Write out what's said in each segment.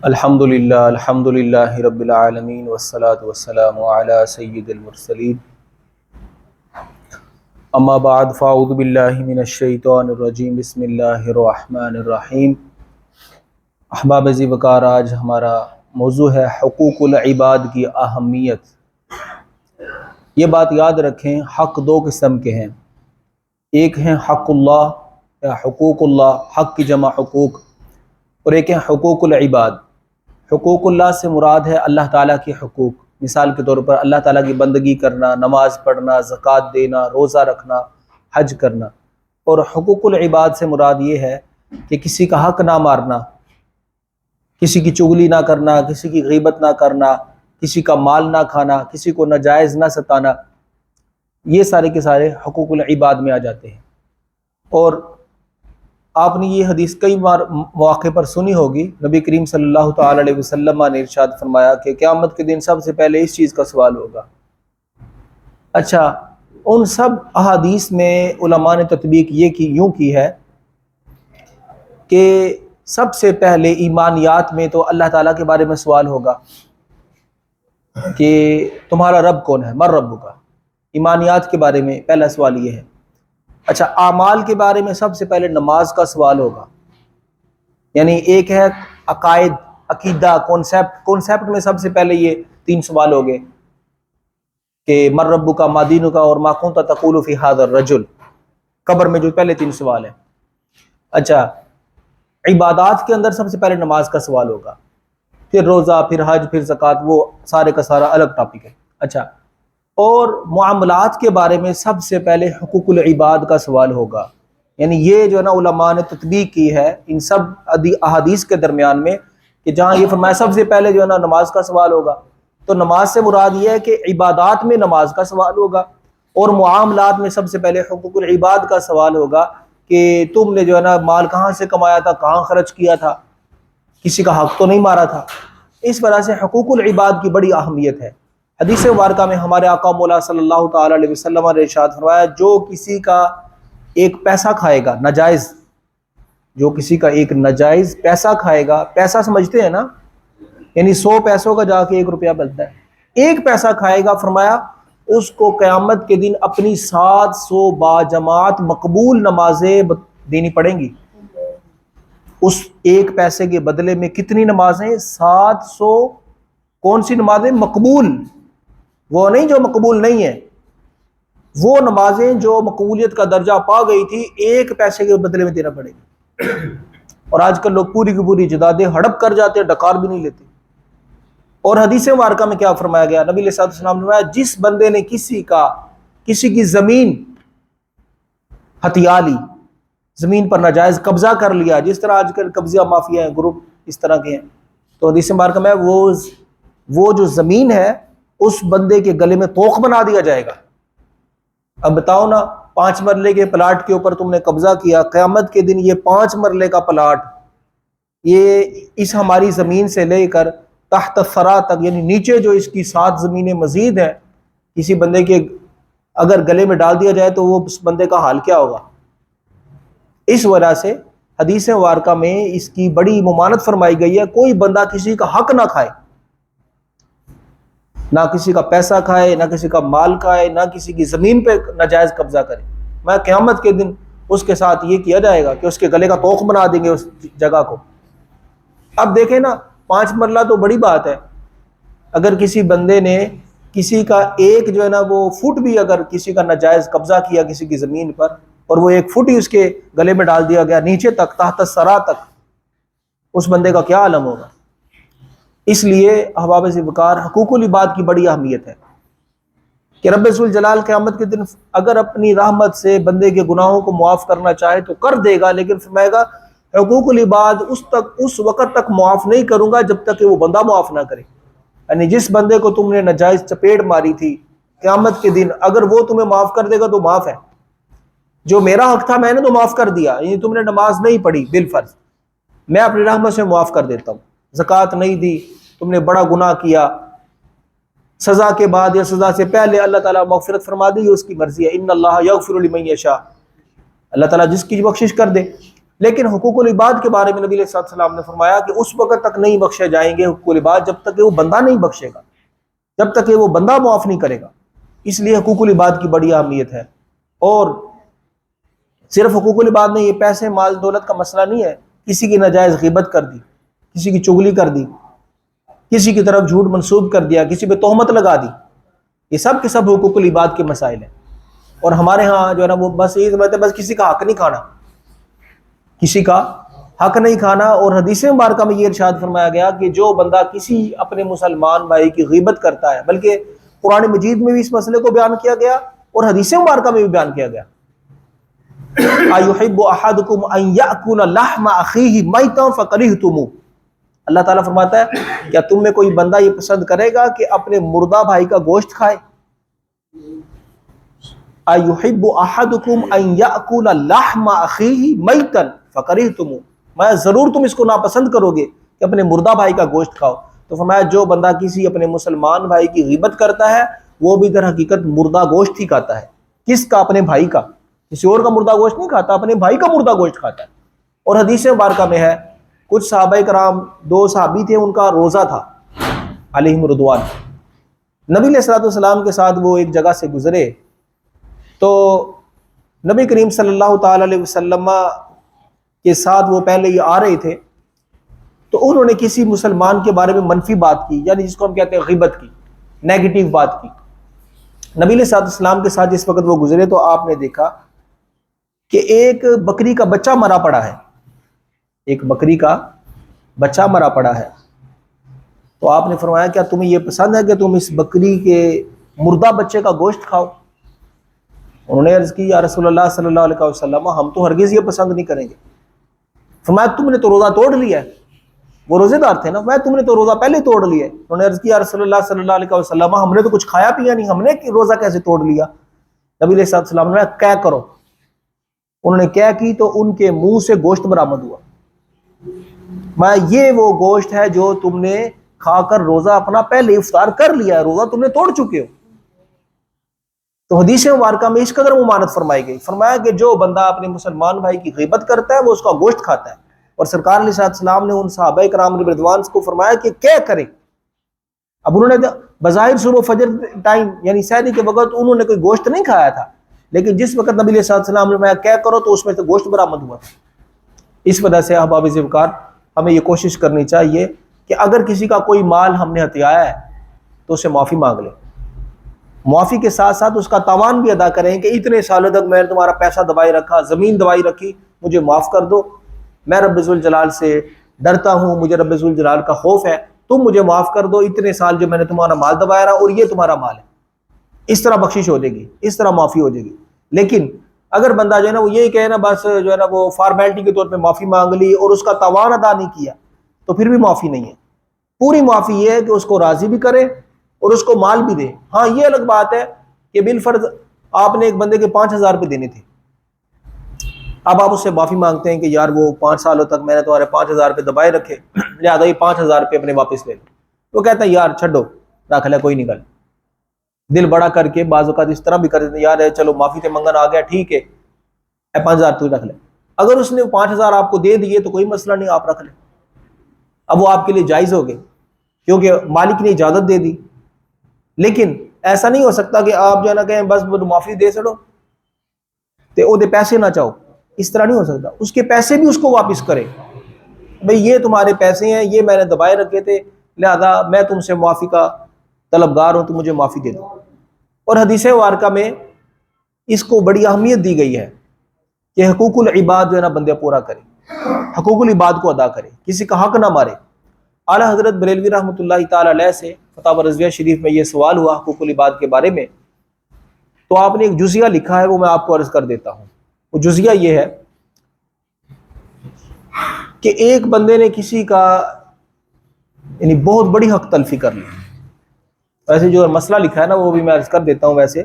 الحمدللہ رب العالمین والصلاة والسلام علی سید المرسلین اما بعد فاعوذ باللہ من الشیطان الرجیم بسم اللہ الرحمن الرحیم۔ احباب عزیز وقار، آج ہمارا موضوع ہے حقوق العباد کی اہمیت۔ یہ بات یاد رکھیں، حق دو قسم کے ہیں، ایک ہیں حق اللہ یا حقوق اللہ، حق کی جمع حقوق، اور ایک ہیں حقوق العباد۔ حقوق اللہ سے مراد ہے اللہ تعالیٰ کے حقوق، مثال کے طور پر اللہ تعالیٰ کی بندگی کرنا، نماز پڑھنا، زکوٰۃ دینا، روزہ رکھنا، حج کرنا۔ اور حقوق العباد سے مراد یہ ہے کہ کسی کا حق نہ مارنا، کسی کی چغلی نہ کرنا، کسی کی غیبت نہ کرنا، کسی کا مال نہ کھانا، کسی کو ناجائز نہ ستانا، یہ سارے کے سارے حقوق العباد میں آ جاتے ہیں۔ اور آپ نے یہ حدیث کئی بار مواقع پر سنی ہوگی، نبی کریم صلی اللہ تعالی علیہ وسلم نے ارشاد فرمایا کہ قیامت کے دن سب سے پہلے اس چیز کا سوال ہوگا۔ اچھا، ان سب احادیث میں علماء نے تطبیق یوں کی ہے کہ سب سے پہلے ایمانیات میں تو اللہ تعالیٰ کے بارے میں سوال ہوگا کہ تمہارا رب کون ہے، من رب کا، ایمانیات کے بارے میں پہلا سوال یہ ہے۔ اچھا، اعمال کے بارے میں سب سے پہلے نماز کا سوال ہوگا، یعنی ایک ہے عقائد، عقیدہ، کانسیپٹ میں سب سے پہلے یہ تین سوال ہو گئے کہ من رب کا، ما دین کا، اور ما کنت تقول فی ھذا الرجل، قبر میں جو پہلے تین سوال ہیں۔ اچھا، عبادات کے اندر سب سے پہلے نماز کا سوال ہوگا، پھر روزہ، پھر حج، پھر زکوٰۃ، وہ سارے کا سارا الگ ٹاپک ہے۔ اچھا، اور معاملات کے بارے میں سب سے پہلے حقوق العباد کا سوال ہوگا، یعنی یہ جو ہے نا علماء نے تطبیق کی ہے ان سب احادیث کے درمیان میں کہ جہاں یہ فرمایا سب سے پہلے جو ہے نا نماز کا سوال ہوگا، تو نماز سے مراد یہ ہے کہ عبادات میں نماز کا سوال ہوگا، اور معاملات میں سب سے پہلے حقوق العباد کا سوال ہوگا کہ تم نے جو ہے نا مال کہاں سے کمایا تھا، کہاں خرچ کیا تھا، کسی کا حق تو نہیں مارا تھا۔ اس وجہ سے حقوق العباد کی بڑی اہمیت ہے۔ حدیث مبارکہ میں ہمارے آقا مولا صلی اللہ تعالی علیہ وسلم نے ارشاد فرمایا، جو کسی کا ایک پیسہ کھائے گا ناجائز، جو کسی کا ایک ناجائز پیسہ کھائے گا، پیسہ سمجھتے ہیں نا، یعنی 100 پیسوں کا جا کے 1 روپیہ بنتا ہے، ایک پیسہ کھائے گا، فرمایا اس کو قیامت کے دن اپنی 700 باجماعت مقبول نمازیں دینی پڑیں گی۔ اس ایک پیسے کے بدلے میں کتنی نمازیں؟ 700۔ کون سی نمازیں؟ مقبول، وہ نہیں جو مقبول نہیں ہیں، وہ نمازیں جو مقبولیت کا درجہ پا گئی تھی، ایک پیسے کے بدلے میں دینا پڑے گی۔ اور آج کل لوگ پوری کی پوری جدادیں ہڑپ کر جاتے ہیں، ڈکار بھی نہیں لیتے۔ اور حدیث مبارکہ میں کیا فرمایا گیا؟ نبی علیہ السلام نے فرمایا، جس بندے نے کسی کی زمین ہتھیا لی، زمین پر ناجائز قبضہ کر لیا، جس طرح آج کل قبضہ مافیا ہیں، گروپ اس طرح کے ہیں، تو حدیث مبارکہ میں وہ جو زمین ہے اس بندے کے گلے میں توق بنا دیا جائے گا۔ اب بتاؤ نا، 5 مرلے کے پلاٹ کے اوپر تم نے قبضہ کیا، قیامت کے دن یہ 5 مرلے کا پلاٹ، یہ اس ہماری زمین سے لے کر تحت الثری تک، یعنی نیچے جو اس کی 7 زمینیں مزید ہیں، کسی بندے کے اگر گلے میں ڈال دیا جائے تو وہ اس بندے کا حال کیا ہوگا؟ اس وجہ سے حدیث مبارکہ میں اس کی بڑی ممانعت فرمائی گئی ہے، کوئی بندہ کسی کا حق نہ کھائے، نہ کسی کا پیسہ کھائے، نہ کسی کا مال کھائے، نہ کسی کی زمین پہ ناجائز قبضہ کرے۔ میں قیامت کے دن اس کے ساتھ یہ کیا جائے گا کہ اس کے گلے کا توق بنا دیں گے اس جگہ کو۔ اب دیکھیں نا، 5 مرلہ تو بڑی بات ہے، اگر کسی بندے نے کسی کا ایک جو ہے نا وہ فٹ بھی اگر کسی کا ناجائز قبضہ کیا کسی کی زمین پر، اور وہ 1 فٹ ہی اس کے گلے میں ڈال دیا گیا نیچے تک، تحت الثری تک، اس بندے کا کیا عالم ہوگا؟ اس لیے احباب ذوالفقار، حقوق العباد کی بڑی اہمیت ہے کہ رب ذوالجلال قیامت کے دن اگر اپنی رحمت سے بندے کے گناہوں کو معاف کرنا چاہے تو کر دے گا، لیکن فرمائے گا حقوق العباد اس وقت تک معاف نہیں کروں گا جب تک کہ وہ بندہ معاف نہ کرے۔ یعنی جس بندے کو تم نے ناجائز چپیڑ ماری تھی، قیامت کے دن اگر وہ تمہیں معاف کر دے گا تو معاف ہے۔ جو میرا حق تھا میں نے تو معاف کر دیا، یعنی تم نے نماز نہیں پڑھی بالفرض، میں اپنی رحمت سے معاف کر دیتا ہوں۔ زکوٰۃ نہیں دی، تم نے بڑا گناہ کیا، سزا کے بعد یا سزا سے پہلے اللہ تعالیٰ مغفرت فرما دی، اس کی مرضی ہے، ان اللہ یغفر لمن یشاء، اللہ تعالیٰ جس کی بخشش کر دے۔ لیکن حقوق العباد کے بارے میں نبی علیہ السلام نے فرمایا کہ اس وقت تک نہیں بخشے جائیں گے حقوق العباد جب تک کہ وہ بندہ نہیں بخشے گا، جب تک کہ وہ بندہ معاف نہیں کرے گا۔ اس لیے حقوق العباد کی بڑی اہمیت ہے۔ اور صرف حقوق العباد میں یہ پیسے مال دولت کا مسئلہ نہیں ہے، کسی کی ناجائز غیبت کر دی، کسی کی چغلی کر دی، کسی کی طرف جھوٹ منسوب کر دیا، کسی پہ تہمت لگا دی، یہ سب کے سب حقوق العباد کے مسائل ہیں۔ اور ہمارے ہاں جو ہے نا وہ بس یہ سمجھتے ہیں بس کسی کا حق نہیں کھانا، کسی کا حق نہیں کھانا۔ اور حدیث مبارکہ میں یہ ارشاد فرمایا گیا کہ جو بندہ کسی اپنے مسلمان بھائی کی غیبت کرتا ہے، بلکہ قرآن مجید میں بھی اس مسئلے کو بیان کیا گیا اور حدیث مبارکہ میں بھی بیان کیا گیا، اَيُحِبُّ أَحَدُكُمْ أَن يَأْكُلَ لَحْمَ أَخِيهِ مَيْتًا فَكَرِهْتُمُوهُ، اللہ تعالیٰ فرماتا ہے کیا تم میں کوئی بندہ یہ پسند کرے گا کہ اپنے مردہ بھائی کا گوشت کھائے؟ اَيُحِبُّ أَحَدُكُمْ أَن يَأْكُلَ لَحْمَ أَخِيهِ مَيْتًا فَكَرِهْتُمُوهُ، میں ضرور تم اس کو ناپسند کرو گے کہ اپنے مردہ بھائی کا گوشت کھاؤ۔ تو فرمایا جو بندہ کسی اپنے مسلمان بھائی کی غیبت کرتا ہے وہ بھی در حقیقت مردہ گوشت ہی کھاتا ہے۔ کس کا؟ اپنے بھائی کا، کسی اور کا مردہ گوشت نہیں کھاتا، اپنے بھائی کا مردہ گوشت کھاتا ہے۔ اور حدیث مبارکہ میں ہے کچھ صحابہ کرام، دو صحابی تھے، ان کا روزہ تھا علیہم رضوان، نبی علیہ الصلوۃ والسلام کے ساتھ وہ ایک جگہ سے گزرے تو نبی کریم صلی اللہ تعالی علیہ وسلم کے ساتھ وہ پہلے یہ آ رہے تھے، تو انہوں نے کسی مسلمان کے بارے میں منفی بات کی، یعنی جس کو ہم کہتے ہیں غیبت کی، نیگیٹو بات کی۔ نبی علیہ السلام کے ساتھ جس وقت وہ گزرے تو آپ نے دیکھا کہ ایک بکری کا بچہ مرا پڑا ہے، ایک بکری کا بچہ مرا پڑا ہے۔ تو آپ نے فرمایا کیا تمہیں یہ پسند ہے کہ تم اس بکری کے مردہ بچے کا گوشت کھاؤ؟ انہوں نے عرض کی یا رسول اللہ صلی اللہ علیہ وسلم ہم تو ہرگز یہ پسند نہیں کریں گے۔ فرمایا تم نے تو روزہ توڑ لیا ہے، وہ روزے دار تھے نا، میں تم نے تو روزہ پہلے توڑ لیا ہے۔ انہوں نے عرض کی یا رسول اللہ صلی اللہ علیہ وسلم ہم نے تو کچھ کھایا پیا نہیں، ہم نے روزہ کیسے توڑ لیا؟ نبی علیہ السلام نے کیا کرو، انہوں نے کیا کی تو ان کے منہ سے گوشت برآمد ہوا۔ میں یہ وہ گوشت ہے جو تم نے کھا کر روزہ اپنا پہلے افطار کر لیا ہے، روزہ تم نے توڑ چکے ہو۔ تو حدیث مبارکہ میں اس قدر ممانعت فرمائی گئی، فرمایا کہ جو بندہ اپنے مسلمان بھائی کی غیبت کرتا ہے وہ اس کا گوشت کھاتا ہے۔ اور سرکار علیہ السلام نے ان صحابہ کرام رضوان کو فرمایا کہ کیا کریں۔ اب انہوں نے بظاہر صبح فجر ٹائم یعنی سحری کے وقت انہوں نے کوئی گوشت نہیں کھایا تھا، لیکن جس وقت نبی علیہ السلام نے فرمایا کیا کرو تو اس میں سے گوشت برآمد ہوا تھا۔ اس وجہ سے احباب ذوالفقار ہمیں یہ کوشش کرنی چاہیے کہ اگر کسی کا کوئی مال ہم نے ہتھیایا ہے تو اسے معافی مانگ لیں، معافی کے ساتھ ساتھ اس کا تاوان بھی ادا کریں کہ اتنے سالوں تک میں نے تمہارا پیسہ دبائی رکھا، زمین دبائی رکھی، مجھے معاف کر دو، میں رب ذوالجلال سے ڈرتا ہوں، مجھے رب ذوالجلال کا خوف ہے، تم مجھے معاف کر دو، اتنے سال جو میں نے تمہارا مال دبایا رہا اور یہ تمہارا مال ہے۔ اس طرح بخشش ہو جائے گی، اس طرح معافی ہو جائے گی۔ لیکن اگر بندہ جو ہے نا وہ یہی کہے نا بس جو ہے نا وہ فارمیلٹی کے طور پہ معافی مانگ لی اور اس کا تاوان ادا نہیں کیا تو پھر بھی معافی نہیں ہے۔ پوری معافی یہ ہے کہ اس کو راضی بھی کرے اور اس کو مال بھی دے۔ ہاں یہ الگ بات ہے کہ بالفرض آپ نے ایک بندے کے 5,000 روپے دینے تھے، اب آپ اس سے معافی مانگتے ہیں کہ یار وہ 5 سالوں تک میں نے تمہارے 5,000 روپے دبائے رکھے، لہٰذا یہ 5,000 روپے اپنے واپس لے لو۔ وہ کہتا ہے یار چھڈو، رکھ لے، کوئی نہیں گل، دل بڑا کر کے بعض اوقات اس طرح بھی کر دیتے ہیں یار چلو معافی تے منگن آ گیا ٹھیک ہے 5,000 تو رکھ لے۔ اگر اس نے 5,000 آپ کو دے دیے تو کوئی مسئلہ نہیں، آپ رکھ لیں، اب وہ آپ کے لیے جائز ہو گئے کیونکہ مالک نے اجازت دے دی۔ لیکن ایسا نہیں ہو سکتا کہ آپ جو ہے نا کہیں بس معافی دے سڑو تے او دے پیسے نہ چاہو، اس طرح نہیں ہو سکتا۔ اس کے پیسے بھی اس کو واپس کرے، بھئی یہ تمہارے پیسے ہیں، یہ میں نے دبائے رکھے تھے، لہذا میں تم سے معافی کا طلبگار ہوں، تو مجھے معافی دے دو۔ اور حدیث مبارکہ میں اس کو بڑی اہمیت دی گئی ہے کہ حقوق العباد جو ہے نا بندے پورا کرے، حقوق العباد کو ادا کرے، کسی کا حق نہ مارے۔ اعلیٰ حضرت بریلوی رحمۃ اللہ تعالی علیہ سے فتاوی رضویہ شریف میں یہ سوال ہوا حقوق العباد کے بارے میں، تو آپ نے ایک جزیہ لکھا ہے، وہ میں آپ کو عرض کر دیتا ہوں۔ وہ جزیہ یہ ہے کہ ایک بندے نے کسی کا یعنی بہت بڑی حق تلفی کر لی۔ ویسے جو مسئلہ لکھا ہے نا وہ بھی میں عرض کر دیتا ہوں ویسے،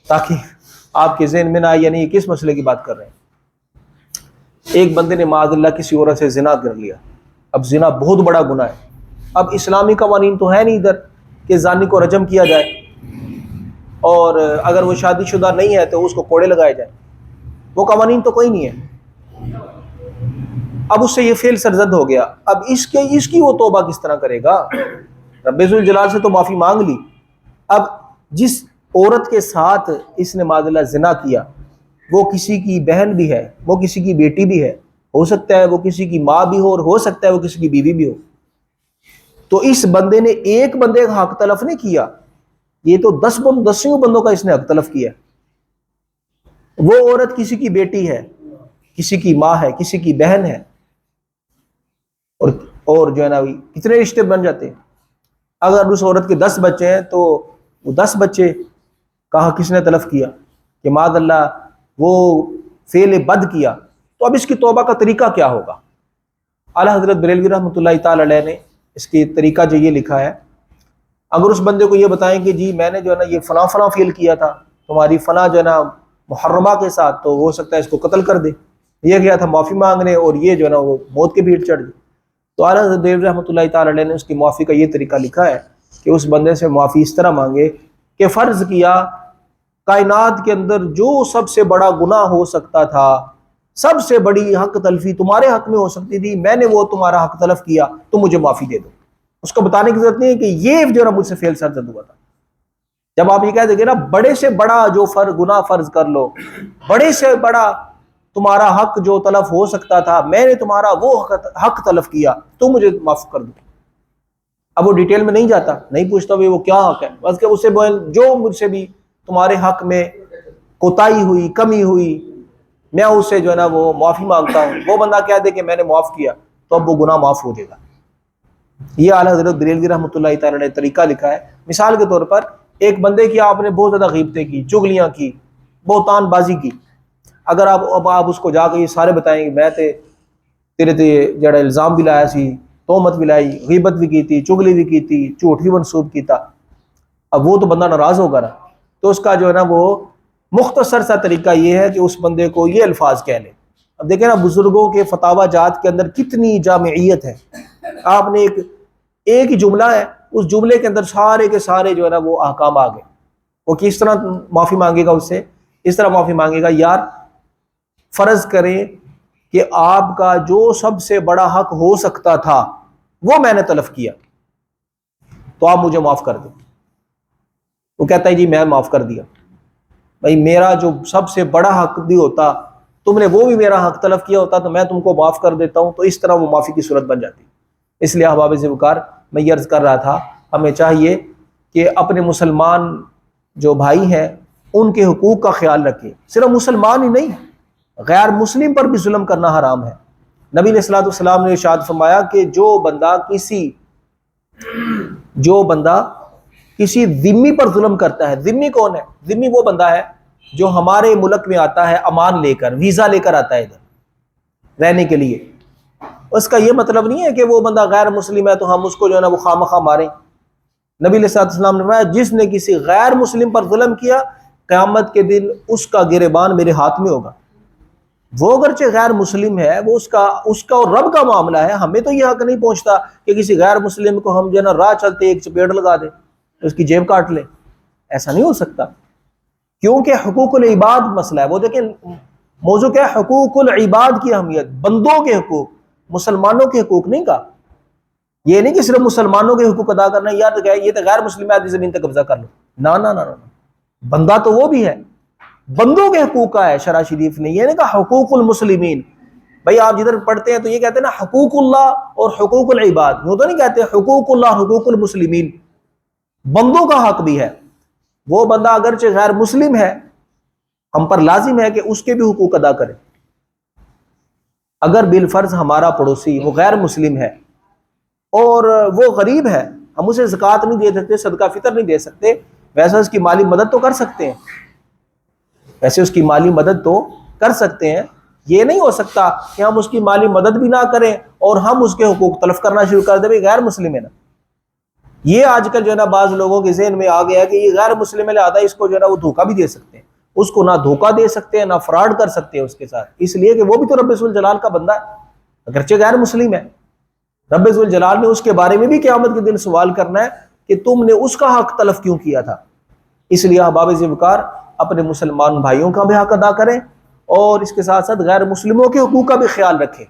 تاکہ آپ کے ذہن میں نہ آئے یعنی یہ کس مسئلے کی بات کر رہے ہیں۔ ایک بندے نے معاذ اللہ کسی عورت سے زنا کر لیا۔ اب زنا بہت بڑا گناہ ہے، اب اسلامی قوانین تو ہے نہیں ادھر کہ زانی کو رجم کیا جائے، اور اگر وہ شادی شدہ نہیں ہے تو اس کو کوڑے لگائے جائیں، وہ قوانین تو کوئی نہیں ہے۔ اب اس سے یہ فعل سرزد ہو گیا، اب اس کی وہ توبہ کس طرح کرے گا؟ رب ذوالجلال سے تو معافی مانگ لی، اب جس عورت کے ساتھ اس نے معاذ اللہ زنا کیا وہ کسی کی بہن بھی ہے، وہ کسی کی بیٹی بھی ہے، ہو سکتا ہے وہ کسی کی ماں بھی ہو، اور ہو سکتا ہے وہ کسی کی بیوی بھی ہو، تو اس بندے نے ایک بندے کا حق تلف نہیں کیا، یہ تو دسیوں بندوں کا اس نے حق تلف کیا۔ وہ عورت کسی کی بیٹی ہے، کسی کی ماں ہے، کسی کی بہن ہے، اور جو ہے نا کتنے رشتے بن جاتے ہیں۔ اگر اس عورت کے 10 بچے ہیں تو وہ 10 بچے کا حق کس نے تلف کیا کہ معاذ اللہ وہ فعل بد کیا، تو اب اس کی توبہ کا طریقہ کیا ہوگا؟ اعلیٰ حضرت بریلوی رحمۃ اللہ تعالی علیہ نے اس کی طریقہ جو یہ لکھا ہے، اگر اس بندے کو یہ بتائیں کہ جی میں نے جو ہے نا یہ فلاں فعل کیا تھا تمہاری فلاں جو ہے نا محرمہ کے ساتھ، تو ہو سکتا ہے اس کو قتل کر دے، یہ گیا تھا معافی مانگنے اور یہ جو ہے نا وہ موت کے بھیٹ چڑھ گئی۔ تو اعلیٰ حضرت بریلوی رحمۃ اللہ تعالی علیہ نے اس کی معافی کا یہ طریقہ لکھا ہے کہ اس بندے سے معافی اس طرح مانگے کہ فرض کیا کائنات کے اندر جو سب سے بڑا گناہ ہو سکتا تھا، سب سے بڑی حق تلفی تمہارے حق میں ہو سکتی تھی، میں نے وہ تمہارا حق تلف کیا، تو مجھے معافی دے دو۔ اس کو بتانے کی ضرورت نہیں ہے کہ یہ جو ہے مجھ سے فعل سرزد ہوا تھا۔ جب آپ یہ کہہ دیں گے نا بڑے سے بڑا جو گناہ فرض کر لو، بڑے سے بڑا تمہارا حق جو تلف ہو سکتا تھا، میں نے تمہارا وہ حق تلف کیا، تو مجھے معاف کر دو۔ اب وہ ڈیٹیل میں نہیں جاتا، نہیں پوچھتا وہ کیا حق ہے، بس کہ اسے جو مجھ سے بھی تمہارے حق میں کوتاہی ہوئی، کمی ہوئی، میں اس سے جو ہے نا وہ معافی مانگتا ہوں۔ وہ بندہ کہہ دے کہ میں نے معاف کیا، تو اب وہ گناہ معاف ہو جائے گا۔ یہ اعلیٰ حضرت بریلوی رحمۃ اللہ تعالی نے طریقہ لکھا ہے۔ مثال کے طور پر ایک بندے کی آپ نے بہت زیادہ غیبتیں کی، چغلیاں کی، بہتان بازی کی، اگر آپ اس کو جا کے یہ سارے بتائیں کہ میں تیرے جڑا الزام بھی لایا سی، تہمت بھی لائی، غیبت بھی کی تھی، چغلی بھی کی تھی، جھوٹ بھی منسوب کیتا، اب وہ تو بندہ ناراض ہوگا نا، تو اس کا جو ہے نا وہ مختصر سا طریقہ یہ ہے کہ اس بندے کو یہ الفاظ کہہ لے۔ اب دیکھیں نا بزرگوں کے فتاوی جات کے اندر کتنی جامعیت ہے، آپ نے ایک ہی جملہ ہے، اس جملے کے اندر سارے کے سارے جو ہے نا وہ احکام آ گئے۔ وہ کس طرح معافی مانگے گا؟ اس سے اس طرح معافی مانگے گا، یار فرض کریں کہ آپ کا جو سب سے بڑا حق ہو سکتا تھا وہ میں نے تلف کیا، تو آپ مجھے معاف کر دیں۔ وہ کہتا ہے جی میں معاف کر دیا، بھائی میرا جو سب سے بڑا حق بھی ہوتا، تم نے وہ بھی میرا حق تلف کیا ہوتا، تو میں تم کو معاف کر دیتا ہوں۔ تو اس طرح وہ معافی کی صورت بن جاتی۔ اس لیے احباب ذوالفقار میں یہ عرض کر رہا تھا، ہمیں چاہیے کہ اپنے مسلمان جو بھائی ہیں ان کے حقوق کا خیال رکھیں۔ صرف مسلمان ہی نہیں، غیر مسلم پر بھی ظلم کرنا حرام ہے۔ نبی علیہ الصلوۃ والسلام نے ارشاد فرمایا کہ جو بندہ کسی ذمی پر ظلم کرتا ہے، ذمی کون ہے؟ ذمی وہ بندہ ہے جو ہمارے ملک میں آتا ہے امان لے کر، ویزا لے کر آتا ہے ادھر رہنے کے لیے۔ اس کا یہ مطلب نہیں ہے کہ وہ بندہ غیر مسلم ہے تو ہم اس کو جو ہے نا وہ خواہ ماریں۔ نبی علیہ الصلوۃ والسلام نے فرمایا جس نے کسی غیر مسلم پر ظلم کیا، قیامت کے دن اس کا گریبان میرے ہاتھ میں ہوگا۔ وہ اگرچہ غیر مسلم ہے، وہ اس کا اور رب کا معاملہ ہے، ہمیں تو یہ حق نہیں پہنچتا کہ کسی غیر مسلم کو ہم جو ہے نا راہ چلتے ایک چپیڑ لگا دیں، اس کی جیب کاٹ لیں، ایسا نہیں ہو سکتا، کیونکہ حقوق العباد مسئلہ ہے۔ وہ دیکھیں موضوع کیا ہے، حقوق العباد کی اہمیت، بندوں کے حقوق، مسلمانوں کے حقوق نہیں کا۔ یہ نہیں کہ صرف مسلمانوں کے حقوق ادا کرنا ہے، یار یہ تو غیر مسلم ہے آدھی زمین تک قبضہ کر لو، نہ، بندہ تو وہ بھی ہے، بندوں کے حقوق کا ہے۔ شرع شریف نے یہ نہیں کہا حقوق المسلمین، بھائی آپ جدھر پڑھتے ہیں تو یہ کہتے ہیں نا حقوق اللہ اور حقوق العباد، وہ تو نہیں کہتے حقوق اللہ حقوق المسلمین، بندوں کا حق بھی ہے۔ وہ بندہ اگرچہ غیر مسلم ہے، ہم پر لازم ہے کہ اس کے بھی حقوق ادا کریں۔ اگر بالفرض ہمارا پڑوسی وہ غیر مسلم ہے اور وہ غریب ہے، ہم اسے زکوٰۃ نہیں دے سکتے، صدقہ فطر نہیں دے سکتے، ویسے اس کی مالی مدد تو کر سکتے ہیں، یہ نہیں ہو سکتا کہ ہم اس کی مالی مدد بھی نہ کریں اور ہم اس کے حقوق تلف کرنا شروع کر دیں، غیر مسلم ہے نا۔ یہ آج کل جو ہے نا بعض لوگوں کے ذہن میں آ گیا ہے کہ یہ غیر مسلم ہے، لہٰذا اس کو جو ہے نا وہ دھوکہ بھی دے سکتے ہیں، اس کو نہ دھوکہ دے سکتے ہیں نہ فراڈ کر سکتے ہیں اس کے ساتھ، اس لیے کہ وہ بھی تو رب ذوالجلال کا بندہ ہے، اگرچہ غیر مسلم ہے۔ رب ذوالجلال نے اس کے بارے میں بھی قیامت کے دن سوال کرنا ہے کہ تم نے اس کا حق تلف کیوں کیا تھا۔ اس لیے احباب ذوالفقار اپنے مسلمان بھائیوں کا بھی حق ادا کریں اور اس کے ساتھ ساتھ غیر مسلموں کے حقوق کا بھی خیال رکھیں،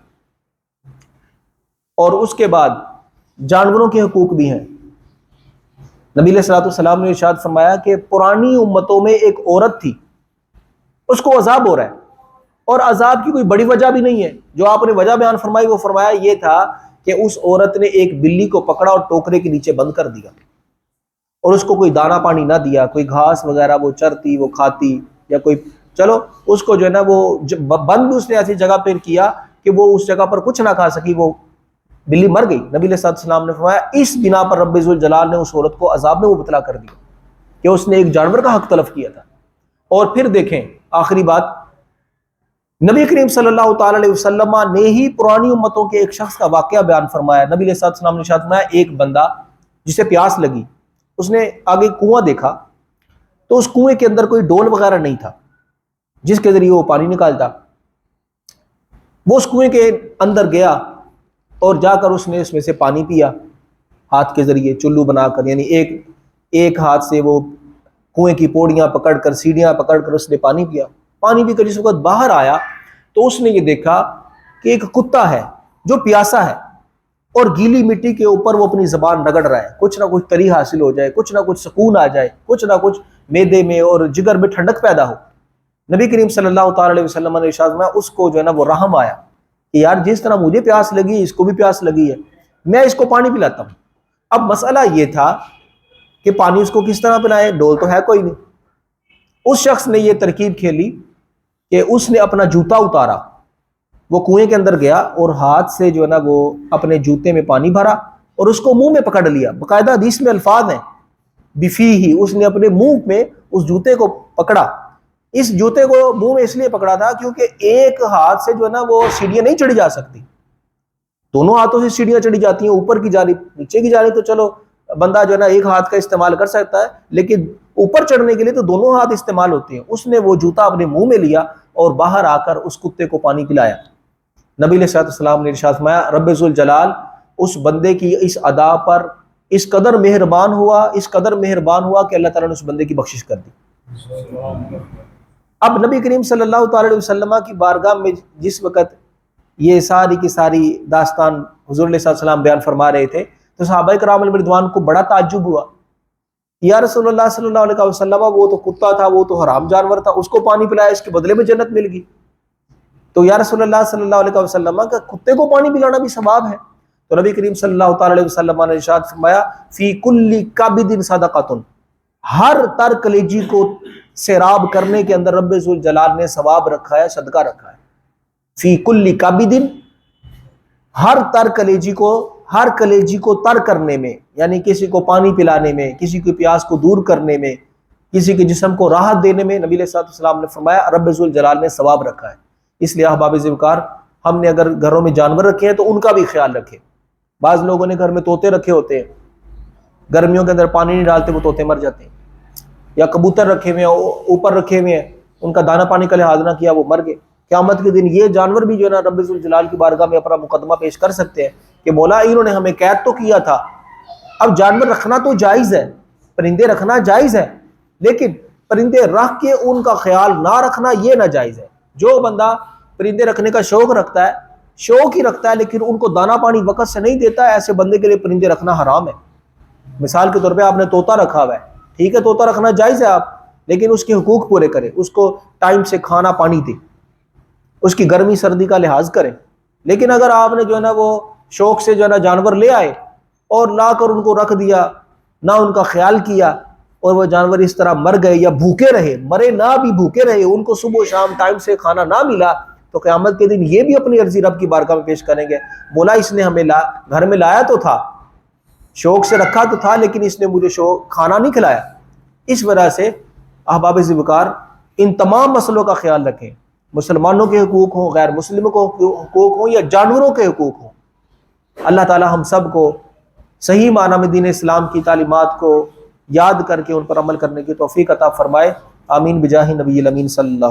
اور اس کے بعد جانوروں کے حقوق بھی ہیں۔ نبی علیہ الصلوۃ والسلام نے ارشاد فرمایا کہ پرانی امتوں میں ایک عورت تھی، اس کو عذاب ہو رہا ہے، اور عذاب کی کوئی بڑی وجہ بھی نہیں ہے، جو آپ نے وجہ بیان فرمائی وہ فرمایا یہ تھا کہ اس عورت نے ایک بلی کو پکڑا اور ٹوکرے کے نیچے بند کر دیا، اور اس کو کوئی دانہ پانی نہ دیا، کوئی گھاس وغیرہ وہ چرتی وہ کھاتی، یا کوئی چلو اس کو جو ہے نا وہ بند بھی اس نے ایسی جگہ پہ کیا کہ وہ اس جگہ پر کچھ نہ کھا سکی، وہ بلی مر گئی۔ نبی علیہ السلام نے فرمایا اس بنا پر رب ذوالجلال نے اس عورت کو عذاب میں مبتلا کر دیا کہ اس نے ایک جانور کا حق تلف کیا تھا۔ اور پھر دیکھیں آخری بات، نبی کریم صلی اللہ تعالی علیہ وسلم نے ہی پرانی امتوں کے ایک شخص کا واقعہ بیان فرمایا۔ نبی علیہ السلام نے ارشاد فرمایا ایک بندہ جسے پیاس لگی، اس نے آگے کنواں دیکھا تو اس کنویں کے اندر کوئی ڈول وغیرہ نہیں تھا جس کے ذریعے وہ پانی نکالتا، وہ اس کنویں کے اندر گیا اور جا کر اس نے اس میں سے پانی پیا ہاتھ کے ذریعے چلو بنا کر، یعنی ایک ہاتھ سے وہ کنویں کی پوڑیاں پکڑ کر سیڑھیاں پکڑ کر اس نے پانی پیا۔ پانی پی کر جس وقت باہر آیا تو اس نے یہ دیکھا کہ ایک کتا ہے جو پیاسا ہے اور گیلی مٹی کے اوپر وہ اپنی زبان رگڑ رہا ہے، کچھ نہ کچھ تری حاصل ہو جائے، کچھ نہ کچھ سکون آ جائے، کچھ نہ کچھ معدے میں اور جگر میں ٹھنڈک پیدا ہو۔ نبی کریم صلی اللہ تعالی علیہ وسلم نے ارشاد فرمایا اس کو جو ہے نا وہ رحم آیا کہ یار جس طرح مجھے پیاس لگی ہے اس کو بھی پیاس لگی ہے، میں اس کو پانی پلاتا ہوں۔ اب مسئلہ یہ تھا کہ پانی اس کو کس طرح پلائے، ڈول تو ہے کوئی نہیں۔ اس شخص نے یہ ترکیب کھیلی کہ اس نے اپنا جوتا اتارا، وہ کنویں کے اندر گیا اور ہاتھ سے جو ہے نا وہ اپنے جوتے میں پانی بھرا اور اس کو منہ میں پکڑ لیا۔ باقاعدہ حدیث میں الفاظ ہیں بفی ہی، اس نے اپنے منہ میں اس جوتے کو پکڑا۔ اس جوتے کو منہ میں اس لیے پکڑا تھا کیونکہ ایک ہاتھ سے جو ہے نا وہ سیڑھیاں نہیں چڑھی جا سکتی، دونوں ہاتھوں سے سیڑھیاں چڑھی جاتی ہیں، اوپر کی جانب نیچے کی جانب تو چلو بندہ جو ہے نا ایک ہاتھ کا استعمال کر سکتا ہے، لیکن اوپر چڑھنے کے لیے تو دونوں ہاتھ استعمال ہوتے ہیں۔ اس نے وہ جوتا اپنے منہ میں لیا اور باہر آ کر اس کتے کو پانی پلایا۔ نبی علیہ السلام نے ارشاد فرمایا رب ذوالجلال اس بندے کی اس ادا پر اس قدر مہربان ہوا کہ اللہ تعالیٰ نے اس بندے کی بخشش کر دی۔ اب نبی کریم صلی اللہ تعالی علیہ وسلم کی بارگاہ میں جس وقت یہ ساری کی ساری داستان حضور علیہ السلام بیان فرما رہے تھے تو صحابہ کرام علیہم رضوان کو بڑا تعجب ہوا، یا رسول اللہ صلی اللہ علیہ وسلم وہ تو کتا تھا، وہ تو حرام جانور تھا، اس کو پانی پلایا، اس کے بدلے میں جنت مل گئی، تو یا رسول اللہ صلی اللہ علیہ وسلم کا کتے کو پانی پلانا بھی ثواب ہے؟ تو نبی کریم صلی اللہ تعالی علیہ وسلم نے ارشاد فرمایا فی کل کبد صدقۃ، ہر تر کلیجی کو سیراب کرنے کے اندر رب ذوالجلال نے ثواب رکھا ہے، صدقہ رکھا ہے۔ فی کل کبد، ہر کلیجی کو تر کرنے میں، یعنی کسی کو پانی پلانے میں، کسی کی پیاس کو دور کرنے میں، کسی کے جسم کو راحت دینے میں نبی علیہ السلام نے فرمایا رب ذوالجلال نے ثواب رکھا ہے۔ اس لیے احباب ذوالفقار ہم نے اگر گھروں میں جانور رکھے ہیں تو ان کا بھی خیال رکھیں۔ بعض لوگوں نے گھر میں طوطے رکھے ہوتے ہیں، گرمیوں کے اندر پانی نہیں ڈالتے وہ طوطے مر جاتے ہیں، یا کبوتر رکھے ہوئے ہیں اوپر رکھے ہوئے ہیں، ان کا دانہ پانی کا لحاظ نہ کیا وہ مر گئے۔ قیامت کے دن یہ جانور بھی جو ہے نا رب ذوالجلال کی بارگاہ میں اپنا مقدمہ پیش کر سکتے ہیں کہ مولا انہوں نے ہمیں قید تو کیا تھا۔ اب جانور رکھنا تو جائز ہے، پرندے رکھنا جائز ہے، لیکن پرندے رکھ کے ان کا خیال نہ رکھنا یہ ناجائز ہے۔ جو بندہ پرندے رکھنے کا شوق رکھتا ہے لیکن ان کو دانہ پانی وقت سے نہیں دیتا ہے، ایسے بندے کے لیے پرندے رکھنا حرام ہے۔ مثال کے طور پہ آپ نے طوطا رکھا ہوا ہے، ٹھیک ہے طوطا رکھنا جائز ہے آپ، لیکن اس کے حقوق پورے کریں، اس کو ٹائم سے کھانا پانی دیں، اس کی گرمی سردی کا لحاظ کریں۔ لیکن اگر آپ نے جو ہے نا وہ شوق سے جو ہے نا جانور لے آئے اور لا کر ان کو رکھ دیا، نہ ان کا خیال کیا، اور وہ جانور اس طرح مر گئے یا بھوکے رہے، مرے نہ بھی بھوکے رہے، ان کو صبح و شام ٹائم سے کھانا نہ ملا، تو قیامت کے دن یہ بھی اپنی عرضی رب کی بارگاہ میں پیش کریں گے، بولا اس نے ہمیں گھر میں لایا تو تھا، شوق سے رکھا تو تھا، لیکن اس نے مجھے کھانا نہیں کھلایا۔ اس وجہ سے احباب ذوالفقار ان تمام مسئلوں کا خیال رکھیں، مسلمانوں کے حقوق ہوں، غیر مسلموں کو حقوق ہوں، یا جانوروں کے حقوق ہوں۔ اللہ تعالی ہم سب کو صحیح معنی میں دین اسلام کی تعلیمات کو یاد کر کے ان پر عمل کرنے کی توفیق عطا فرمائے، آمین بجاہ نبی الامین صلی اللہ